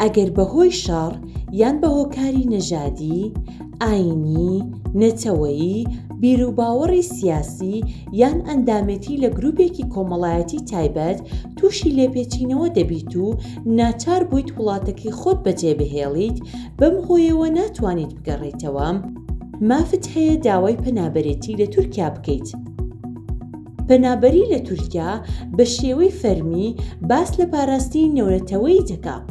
ئەگەر بەهۆی شەڕ یان بە هۆکاری نەژادی، ئاینی، نەتەوەیی، بیرروباوەڕی سیاسی یان ئەندامەتی لە گروپێکی کۆمەڵایەتی تایبەت تووشی لێپێچینەوە دەبیت و ناچار بوویت وڵاتەکەی خۆت بەجێبهێڵیت، بەم هۆیەوە ناتوانیت بگەڕێیتەوە، مافت هەیە داوای پەنابەرێتی لە تورکیا بکەیت. پەنابەری لە تورکیا بە شێوەی فەرمی باس لە پاراستنی نێونەتەوەیی دەکات.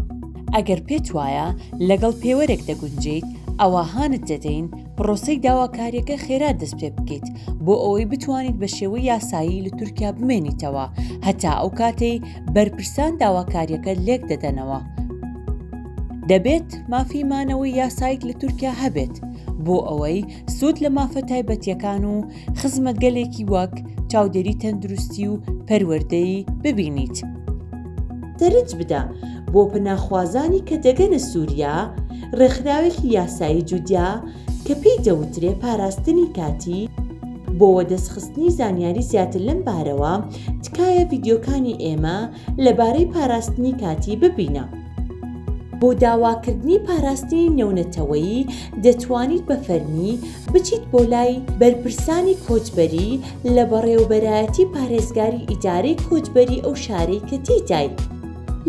ئەگەر پێت وایە لەگەڵ پێوەرێک دەگونجیت، ئەوە هانت دەدەین پرۆسەی داواکاریەکە خێرا دەست پێ بکەیت بۆ ئەوەی بتوانیت بە شێوەی یاسایی لە تورکیا بمێنیتەوە، هەتا ئەو کاتەی بەرپرسان داواکاریەکە لێک دەدەنەوە. دەبێت مافی مانەوەی یاساییت لە تورکیا هەبێت بۆ ئەوەی سوود لە مافە تایبەتیەکان و خزمەتگەلێکی وەک چاودێری تەندروستی و پەروەردەیی ببینیت. دەرج بدە بۆ پەناخوازانی کە دەگەنە سووریا ڕێکخراوێکی یاسایی جودیا کە پێی دەوترێ پاراستنی کاتی بۆ دەستخستنی زانیاری زیاتر لەم بارەوە تکایە ڤیدیۆکانی ئێمە لەبارەی پاراستنی کاتی ببینە. بۆ داواکردنی پاراستنی نێونەتەوەیی دەتوانیت بە فەرمی بچیت بۆ لای بەرپرسانی کۆچبەری لە بەڕێوەبەرایەتی پارێزگاری ئیدارەی کۆچبەری ئەو شارەی کە تێدایت.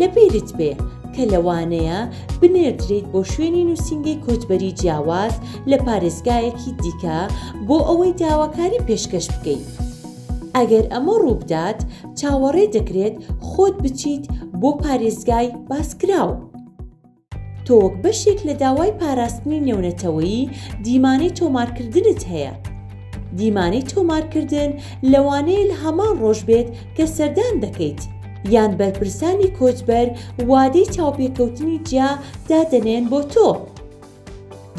لەبیرت بێ کە لەوانەیە بنێردرێت بۆ شوێنی نووسینگەی کۆچبەری جیاواز لە پارێزگایەکی دیکە بۆ ئەوەی داواکاری پێشکەش بکەیت. ئەگەر ئەمە ڕووبدات، چاوەڕێ دەکرێت خۆت بچیت بۆ پارێزگای باسکراو. تۆ وەک بەشێک لە داوای پاراستنی نێونەتەوەیی دیمانەی تۆمارکردنت هەیە. دیمانەی تۆمارکردن لەوانەیە لە هەمان ڕۆژ بێت کە سەردان دەکەیت، یان بەرپرسانی کۆچبەر وادەی چاوپێکەوتنی جیا دادەنێن بۆ تۆ.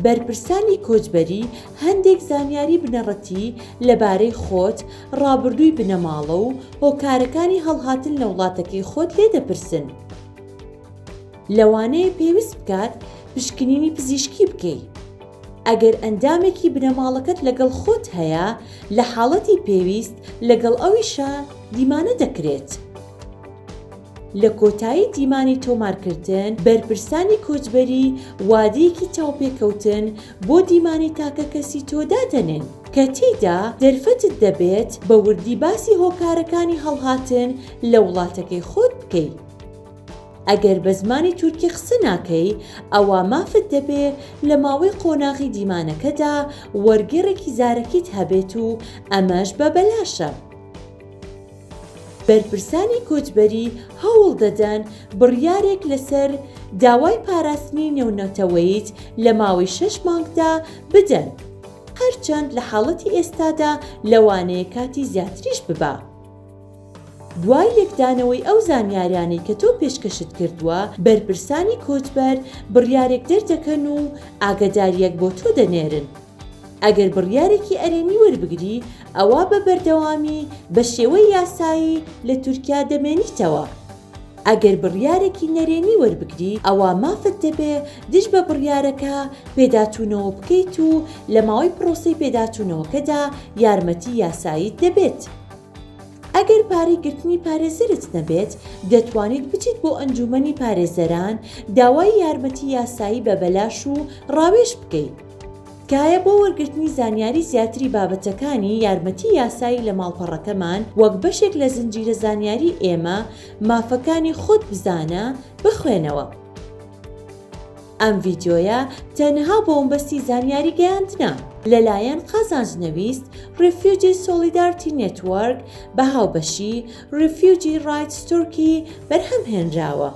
بەرپرسانی کۆچبەری هەندێک زانیاری بنەڕەتی لەبارەی خۆت، ڕابردووی بنەماڵە و هۆکارەکانی هەڵهاتن لە وڵاتەکەی خۆت لێ دەپرسن. لەوانەیە پێویست بکات پشکنینی پزیشکی بکەیت. ئەگەر ئەندامێکی بنەماڵەکەت لەگەڵ خۆت هەیە، لە حاڵەتی پێویست لەگەڵ ئەویشە دیمانە دەکرێت. لە کۆتایی دیمانی تۆمارکردن، بەرپرسانی کۆچبەری وادەیەکی چاوپێکەوتن بۆ دیمانی تاکە کەسی تۆ دادەنێن کە تێیدا دەرفەتت دەبێت بە وردی باسی هۆکارەکانی هەڵهاتن لە وڵاتەکەی خۆت بکەیت. ئەگەر بە زمانی تورکی قسە ناکەی، ئەوە مافت دەبێت لە ماوەی قۆناغی دیمانەکەدا وەرگێڕێکی زارەکیت هەبێت و ئەمەش بە بەلاشە. بەرپرسانی کۆچبەری هەوڵ دەدەن بڕیارێک لەسەر داوای پاراستنی نێونەتەوەییت لە ماوەی 6 مانگدا بدەن، هەرچەند لە حاڵەتی ئێستادا لەوانەیە کاتی زیاتریش ببا. دوای لێکدانەوەی ئەو زانیاریانەی کە تۆ پێشکەشت کردووە، بەرپرسانی کۆچبەر بڕیارێک دەردەکەن و ئاگاداریەک بۆ تۆ دەنێرن. ئەگەر بڕیارێکی ئەرێنی وەربگری، ئەوە بە بەردەوامی بە شێوەی یاسایی لە تورکیا دەمێنیتەوە. ئەگەر بڕیارێکی نەرێنی وەربگری، ئەوە مافت دەبێ دژ بە بڕیارەکە پێداچوونەوە بکەیت و لە ماوەی پرۆسەی پێداچوونەوەکەدا یارمەتی یاساییت دەبێت. ئەگەر پارەی گرتنی پارێزەرت نەبێت، دەتوانیت بچیت بۆ ئەنجومەنی پارێزەران داوای یارمەتی یاسایی بە بەلاش و ڕاوێژ بکەیت. تکایە بۆ وەرگرتنی زانیاری زیاتری بابەتەکانی یارمەتی یاسایی لە ماڵپەڕەکەمان وەک بەشێک لە زنجیرە زانیاری ئێمە مافەکانی خۆت بزانە بخوێنەوە. ئەم ڤیدیۆیە تەنها بۆ مەبەستی زانیاری گەیاندنە لەلایەن قازانجنەویست ڕیفیوجی سۆلیدارتی نێتوەرک بە هاوبەشی ڕیفیوجی ڕایتس تورکی بەرهەمهێنراوە.